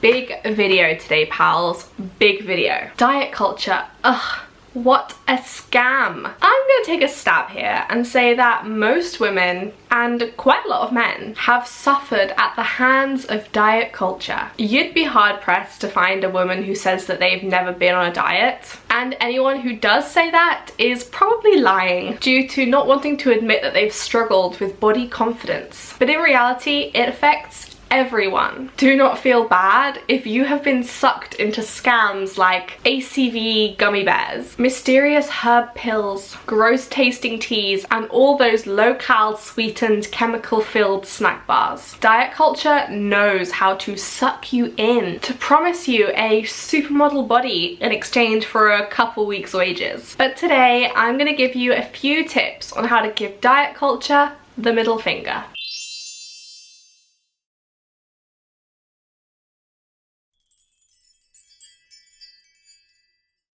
Big video today, pals. Big video. Diet culture. Ugh. What a scam. I'm gonna take a stab here and say that most women, and quite a lot of men, have suffered at the hands of diet culture. You'd be hard pressed to find a woman who says that they've never been on a diet, and anyone who does say that is probably lying due to not wanting to admit that they've struggled with body confidence. But in reality, it affects everyone. Do not feel bad if you have been sucked into scams like ACV gummy bears, mysterious herb pills, gross tasting teas, and all those low-cal sweetened chemical-filled snack bars. Diet culture knows how to suck you in to promise you a supermodel body in exchange for a couple weeks' wages. But today I'm gonna give you a few tips on how to give diet culture the middle finger.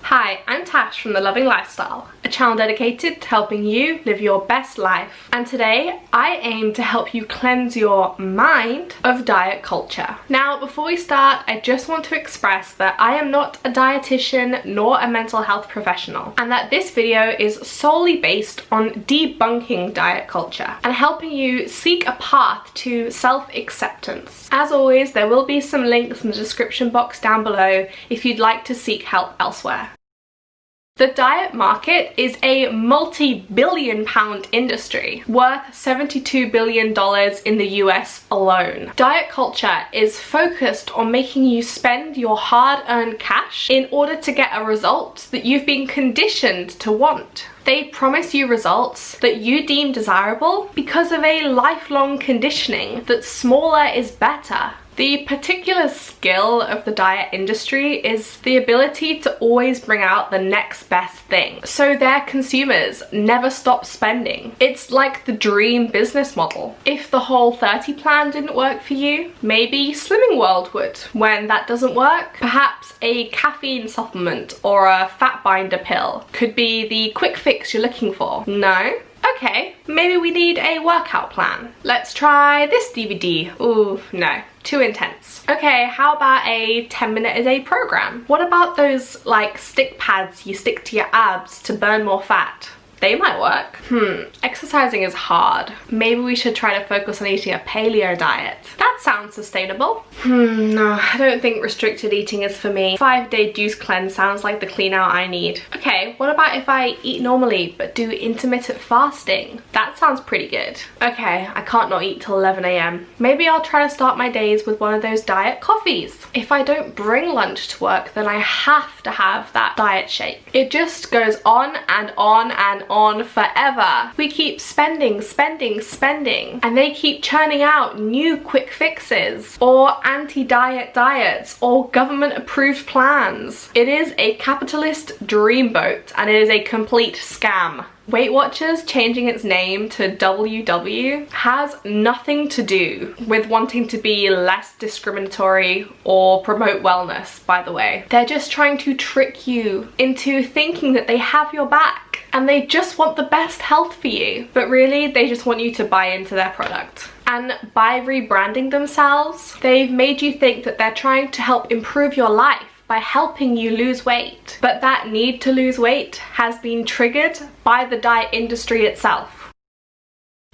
Hi, I'm Tash from The Loving Lifestyle, a channel dedicated to helping you live your best life. And today, I aim to help you cleanse your mind of diet culture. Now, before we start, I just want to express that I am not a dietitian nor a mental health professional, and that this video is solely based on debunking diet culture and helping you seek a path to self-acceptance. As always, there will be some links in the description box down below if you'd like to seek help elsewhere. The diet market is a multi-billion-pound industry worth $72 billion in the US alone. Diet culture is focused on making you spend your hard-earned cash in order to get a result that you've been conditioned to want. They promise you results that you deem desirable because of a lifelong conditioning that smaller is better. The particular skill of the diet industry is the ability to always bring out the next best thing, so their consumers never stop spending. It's like the dream business model. If the Whole30 plan didn't work for you, maybe Slimming World would. When that doesn't work, perhaps a caffeine supplement or a fat binder pill could be the quick fix you're looking for. No? Okay, maybe we need a workout plan. Let's try this DVD. Ooh, no. Too intense. Okay, how about a 10-minute a day program? What about those like stick pads you stick to your abs to burn more fat? They might work. Exercising is hard. Maybe we should try to focus on eating a paleo diet. That sounds sustainable. No, I don't think restricted eating is for me. 5-day juice cleanse sounds like the clean out I need. Okay, what about if I eat normally but do intermittent fasting? That sounds pretty good. Okay, I can't not eat till 11 AM. Maybe I'll try to start my days with one of those diet coffees. If I don't bring lunch to work, then I have to have that diet shake. It just goes on and on and on forever. We keep spending, and they keep churning out new quick fixes or anti-diet diets or government-approved plans. It is a capitalist dreamboat and it is a complete scam. Weight Watchers changing its name to WW has nothing to do with wanting to be less discriminatory or promote wellness, by the way. They're just trying to trick you into thinking that they have your back and they just want the best health for you. But really, they just want you to buy into their product. And by rebranding themselves, they've made you think that they're trying to help improve your life by helping you lose weight. But that need to lose weight has been triggered by the diet industry itself.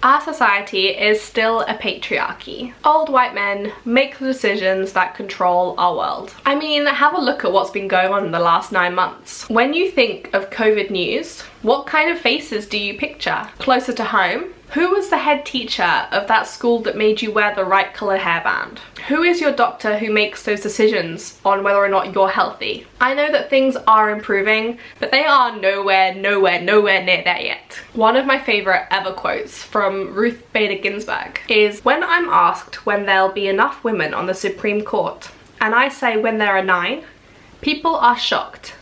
Our society is still a patriarchy. Old white men make the decisions that control our world. I mean, have a look at what's been going on in the last 9 months. When you think of COVID news, what kind of faces do you picture? Closer to home, who was the head teacher of that school that made you wear the right colour hairband? Who is your doctor who makes those decisions on whether or not you're healthy? I know that things are improving, but they are nowhere near there yet. One of my favourite ever quotes from Ruth Bader Ginsburg is, "When I'm asked when there'll be enough women on the Supreme Court, and I say when there are 9, people are shocked.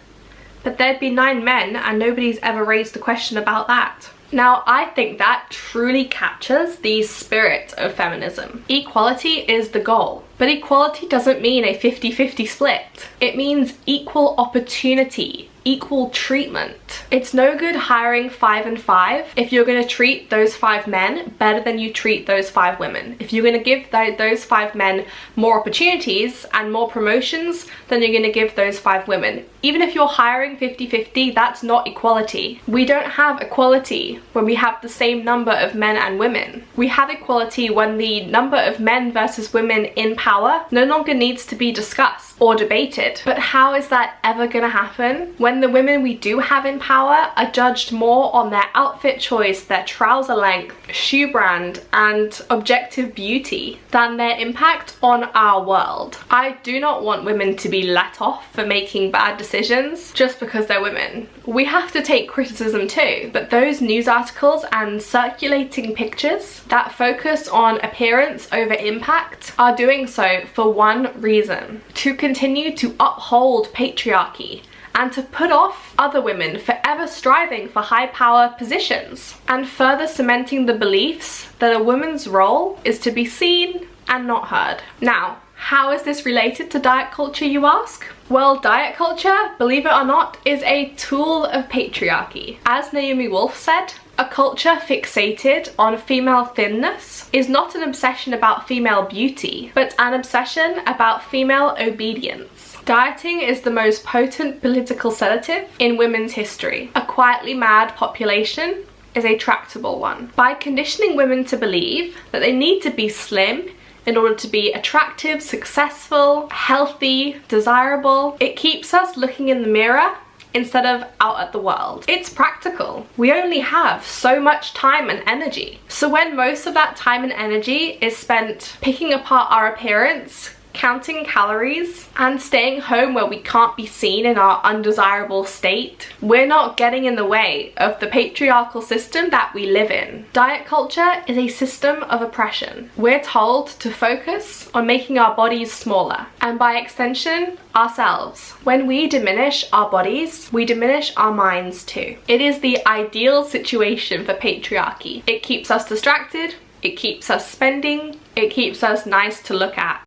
But there'd be 9 men and nobody's ever raised the question about that." Now, I think that truly captures the spirit of feminism. Equality is the goal, but equality doesn't mean a 50-50 split. It means equal opportunity equal treatment. It's no good hiring 5 and 5 if you're going to treat those 5 men better than you treat those 5 women. If you're going to give those 5 men more opportunities and more promotions than you're going to give those 5 women. Even if you're hiring 50-50, that's not equality. We don't have equality when we have the same number of men and women. We have equality when the number of men versus women in power no longer needs to be discussed or debated. But how is that ever going to happen when the women we do have in power are judged more on their outfit choice, their trouser length, shoe brand, and objective beauty than their impact on our world? I do not want women to be let off for making bad decisions just because they're women. We have to take criticism too, but those news articles and circulating pictures that focus on appearance over impact are doing so for one reason: to continue to uphold patriarchy and to put off other women forever striving for high power positions, and further cementing the beliefs that a woman's role is to be seen and not heard. Now, how is this related to diet culture, you ask? Well, diet culture, believe it or not, is a tool of patriarchy. As Naomi Wolf said, a culture fixated on female thinness is not an obsession about female beauty, but an obsession about female obedience. Dieting is the most potent political sedative in women's history. A quietly mad population is a tractable one. By conditioning women to believe that they need to be slim in order to be attractive, successful, healthy, desirable, it keeps us looking in the mirror instead of out at the world. It's practical. We only have so much time and energy. So when most of that time and energy is spent picking apart our appearance, counting calories, and staying home where we can't be seen in our undesirable state, we're not getting in the way of the patriarchal system that we live in. Diet culture is a system of oppression. We're told to focus on making our bodies smaller, and by extension, ourselves. When we diminish our bodies, we diminish our minds too. It is the ideal situation for patriarchy. It keeps us distracted, it keeps us spending, it keeps us nice to look at.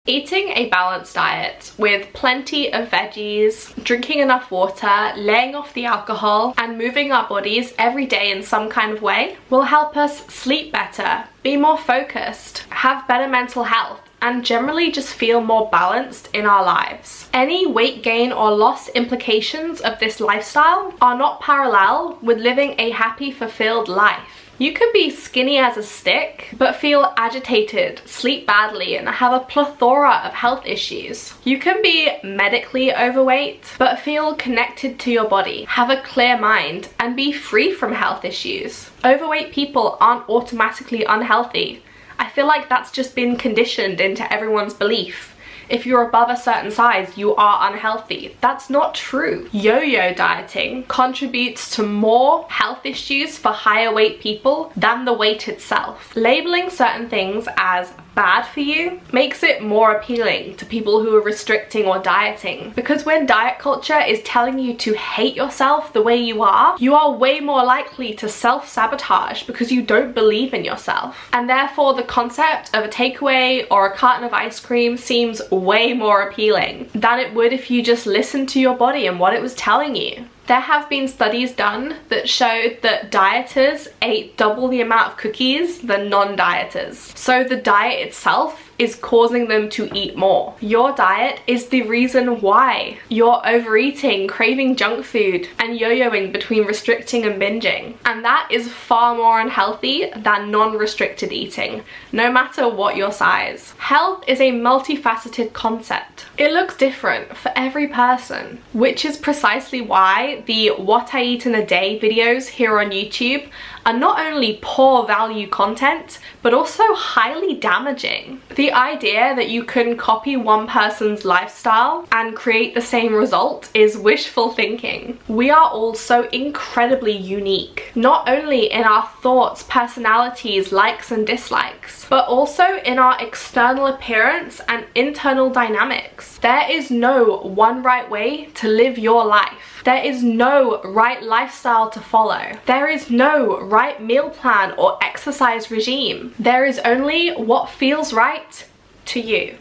Eating a balanced diet with plenty of veggies, drinking enough water, laying off the alcohol, and moving our bodies every day in some kind of way will help us sleep better, be more focused, have better mental health, and generally just feel more balanced in our lives. Any weight gain or loss implications of this lifestyle are not parallel with living a happy, fulfilled life. You could be skinny as a stick, but feel agitated, sleep badly, and have a plethora of health issues. You can be medically overweight, but feel connected to your body, have a clear mind, and be free from health issues. Overweight people aren't automatically unhealthy. I feel like that's just been conditioned into everyone's belief. If you're above a certain size, you are unhealthy. That's not true. Yo-yo dieting contributes to more health issues for higher weight people than the weight itself. Labeling certain things as bad for you makes it more appealing to people who are restricting or dieting, because when diet culture is telling you to hate yourself the way you are way more likely to self-sabotage because you don't believe in yourself, and therefore the concept of a takeaway or a carton of ice cream seems way more appealing than it would if you just listened to your body and what it was telling you. There have been studies done that showed that dieters ate double the amount of cookies than non-dieters. So the diet itself is causing them to eat more. Your diet is the reason why you're overeating, craving junk food, and yo-yoing between restricting and binging. And that is far more unhealthy than non-restricted eating, no matter what your size. Health is a multifaceted concept. It looks different for every person, which is precisely why the What I Eat in a Day videos here on YouTube are not only poor value content, but also highly damaging. The idea that you can copy one person's lifestyle and create the same result is wishful thinking. We are all so incredibly unique, not only in our thoughts, personalities, likes and dislikes, but also in our external appearance and internal dynamics. There is no one right way to live your life. There is no right lifestyle to follow. There is no right meal plan or exercise regime. There is only what feels right to you.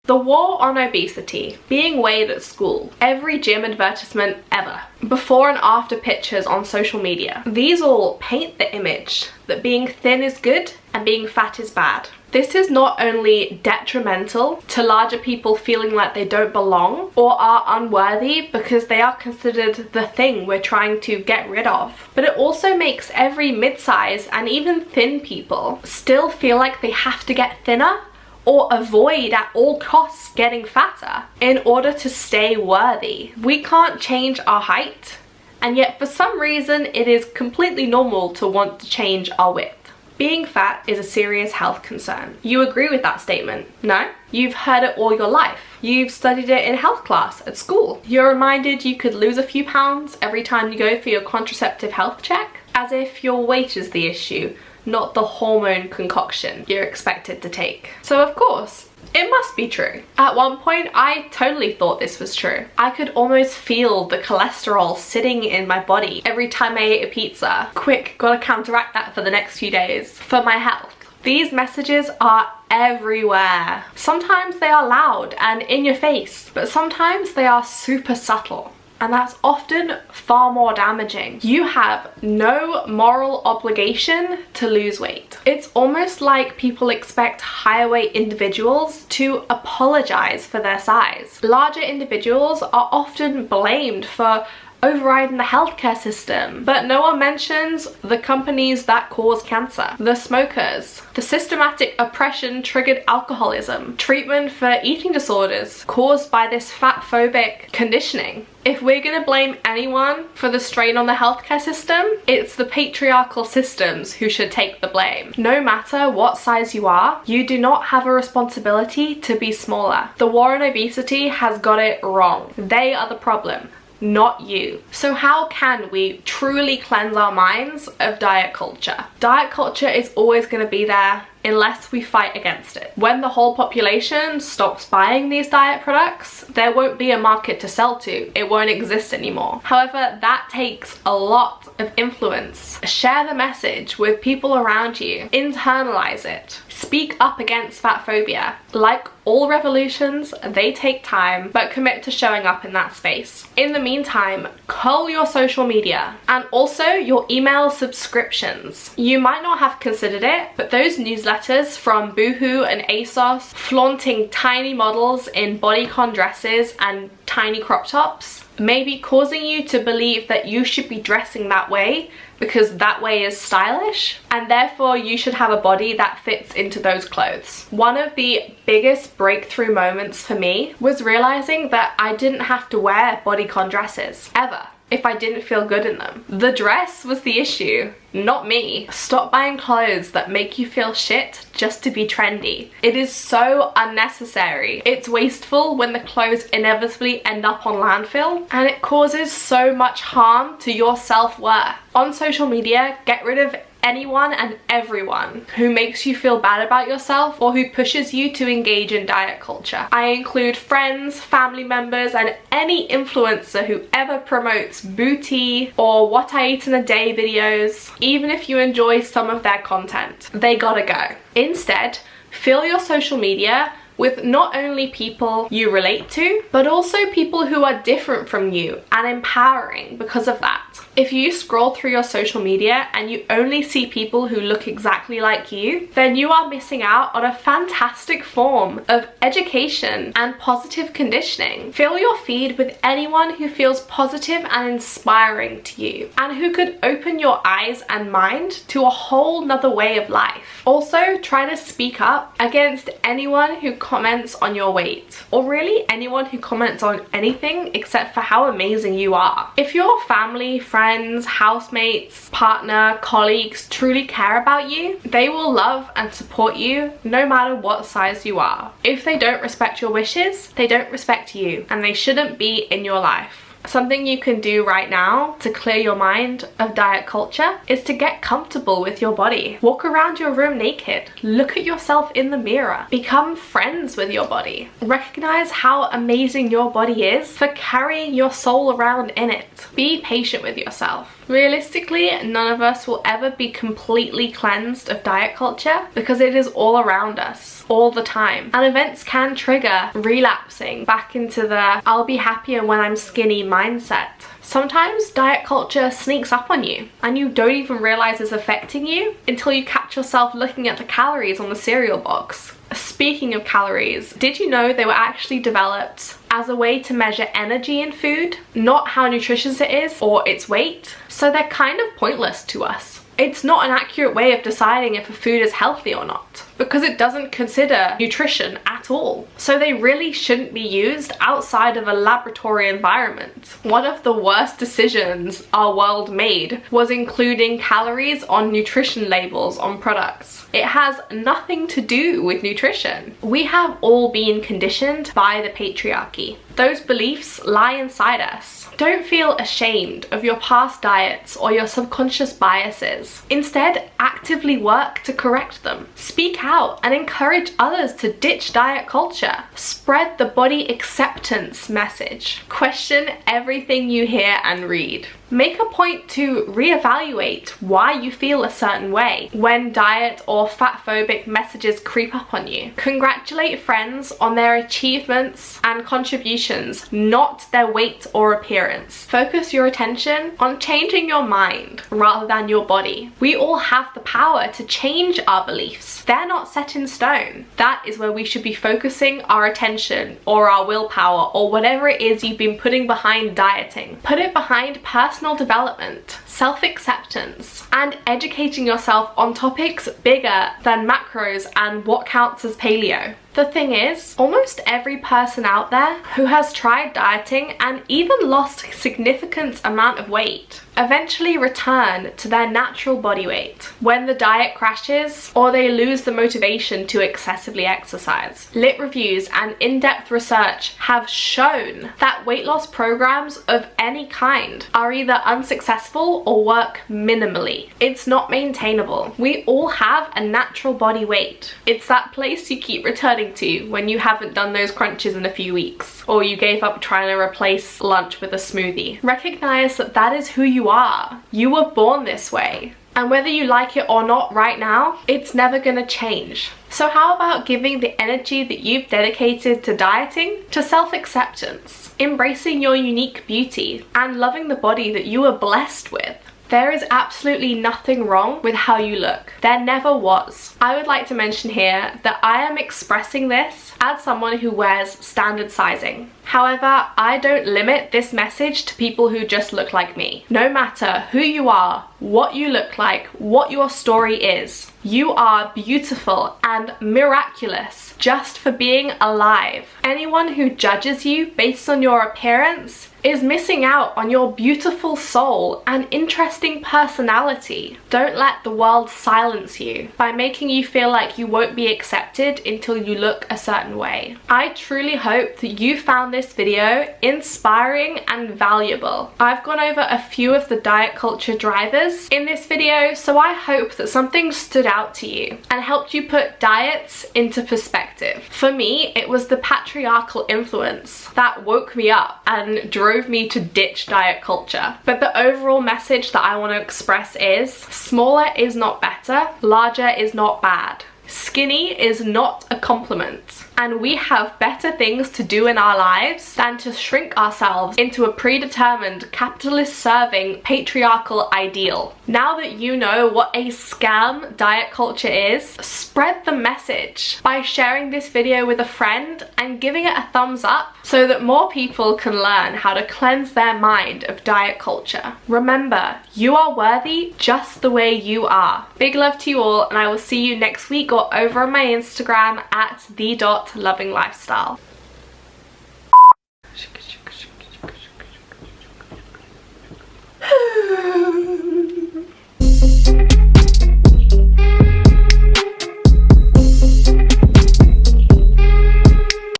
The war on obesity, being weighed at school, every gym advertisement ever, before and after pictures on social media. These all paint the image that being thin is good and being fat is bad. This is not only detrimental to larger people feeling like they don't belong or are unworthy because they are considered the thing we're trying to get rid of, but it also makes every mid-size and even thin people still feel like they have to get thinner or avoid at all costs getting fatter in order to stay worthy. We can't change our height, and yet for some reason it is completely normal to want to change our width. Being fat is a serious health concern. You agree with that statement? No? You've heard it all your life. You've studied it in health class at school. You're reminded you could lose a few pounds every time you go for your contraceptive health check, as if your weight is the issue, not the hormone concoction you're expected to take. So of course, it must be true. At one point, I totally thought this was true. I could almost feel the cholesterol sitting in my body every time I ate a pizza. Quick, gotta counteract that for the next few days for my health. These messages are everywhere. Sometimes they are loud and in your face, but sometimes they are super subtle. And that's often far more damaging. You have no moral obligation to lose weight. It's almost like people expect higher weight individuals to apologize for their size. Larger individuals are often blamed for overriding the healthcare system, but no one mentions the companies that cause cancer, the smokers, the systematic oppression triggered alcoholism, treatment for eating disorders caused by this fat-phobic conditioning. If we're gonna blame anyone for the strain on the healthcare system, it's the patriarchal systems who should take the blame. No matter what size you are, you do not have a responsibility to be smaller. The war on obesity has got it wrong. They are the problem, not you. So how can we truly cleanse our minds of diet culture? Diet culture is always going to be there unless we fight against it. When the whole population stops buying these diet products, there won't be a market to sell to. It won't exist anymore. However, that takes a lot of influence. Share the message with people around you. Internalize it. Speak up against fat phobia. Like all revolutions, they take time, but commit to showing up in that space. In the meantime, cull your social media and also your email subscriptions. You might not have considered it, but those newsletters from Boohoo and ASOS flaunting tiny models in bodycon dresses and tiny crop tops may be causing you to believe that you should be dressing that way because that way is stylish, and therefore you should have a body that fits into those clothes. One of the biggest breakthrough moments for me was realizing that I didn't have to wear bodycon dresses ever if I didn't feel good in them. The dress was the issue, not me. Stop buying clothes that make you feel shit just to be trendy. It is so unnecessary. It's wasteful when the clothes inevitably end up on landfill, and it causes so much harm to your self-worth. On social media, get rid of anyone and everyone who makes you feel bad about yourself or who pushes you to engage in diet culture. I include friends, family members, and any influencer who ever promotes booty or what I eat in a day videos. Even if you enjoy some of their content, they gotta go. Instead, fill your social media with not only people you relate to, but also people who are different from you and empowering because of that. If you scroll through your social media and you only see people who look exactly like you, then you are missing out on a fantastic form of education and positive conditioning. Fill your feed with anyone who feels positive and inspiring to you, and who could open your eyes and mind to a whole nother way of life. Also, try to speak up against anyone who comments on your weight, or really anyone who comments on anything except for how amazing you are. If your family, friends, housemates, partner, colleagues truly care about you, they will love and support you no matter what size you are. If they don't respect your wishes, they don't respect you, and they shouldn't be in your life. Something you can do right now to clear your mind of diet culture is to get comfortable with your body. Walk around your room naked. Look at yourself in the mirror. Become friends with your body. Recognize how amazing your body is for carrying your soul around in it. Be patient with yourself. Realistically, none of us will ever be completely cleansed of diet culture because it is all around us all the time, and events can trigger relapsing back into the I'll be happier when I'm skinny mindset. Sometimes diet culture sneaks up on you and you don't even realize it's affecting you until you catch yourself looking at the calories on the cereal box. Speaking of calories, did you know they were actually developed as a way to measure energy in food, not how nutritious it is or its weight? So they're kind of pointless to us. It's not an accurate way of deciding if a food is healthy or not, because it doesn't consider nutrition at all. So they really shouldn't be used outside of a laboratory environment. One of the worst decisions our world made was including calories on nutrition labels on products. It has nothing to do with nutrition. We have all been conditioned by the patriarchy. Those beliefs lie inside us. Don't feel ashamed of your past diets or your subconscious biases. Instead, actively work to correct them. Speak out and encourage others to ditch diet culture. Spread the body acceptance message. Question everything you hear and read. Make a point to reevaluate why you feel a certain way when diet or fat-phobic messages creep up on you. Congratulate friends on their achievements and contributions, not their weight or appearance. Focus your attention on changing your mind rather than your body. We all have the power to change our beliefs. They're not set in stone. That is where we should be focusing our attention or our willpower or whatever it is you've been putting behind dieting. Put it behind personal development, self-acceptance, and educating yourself on topics bigger than macros and what counts as paleo. The thing is, almost every person out there who has tried dieting and even lost a significant amount of weight eventually return to their natural body weight when the diet crashes or they lose the motivation to excessively exercise. Lit reviews and in-depth research have shown that weight loss programs of any kind are either unsuccessful or work minimally. It's not maintainable. We all have a natural body weight. It's that place you keep returning to when you haven't done those crunches in a few weeks, or you gave up trying to replace lunch with a smoothie. Recognize that that is who you are. You were born this way. And whether you like it or not right now, it's never gonna change. So how about giving the energy that you've dedicated to dieting to self-acceptance, embracing your unique beauty, and loving the body that you were blessed with? There is absolutely nothing wrong with how you look. There never was. I would like to mention here that I am expressing this as someone who wears standard sizing. However, I don't limit this message to people who just look like me. No matter who you are, what you look like, what your story is, you are beautiful and miraculous just for being alive. Anyone who judges you based on your appearance is missing out on your beautiful soul and interesting personality. Don't let the world silence you by making you feel like you won't be accepted until you look a certain way. I truly hope that you found this video inspiring and valuable. I've gone over a few of the diet culture drivers in this video, so I hope that something stood out to you and helped you put diets into perspective. For me, it was the patriarchal influence that woke me up and drove me to ditch diet culture. But the overall message that I want to express is smaller is not better, larger is not bad. Skinny is not a compliment, and we have better things to do in our lives than to shrink ourselves into a predetermined capitalist serving patriarchal ideal. Now that you know what a scam diet culture is, spread the message by sharing this video with a friend and giving it a thumbs up so that more people can learn how to cleanse their mind of diet culture. Remember, you are worthy just the way you are. Big love to you all, and I will see you next week or over on my Instagram at @the.lovinglifestyle.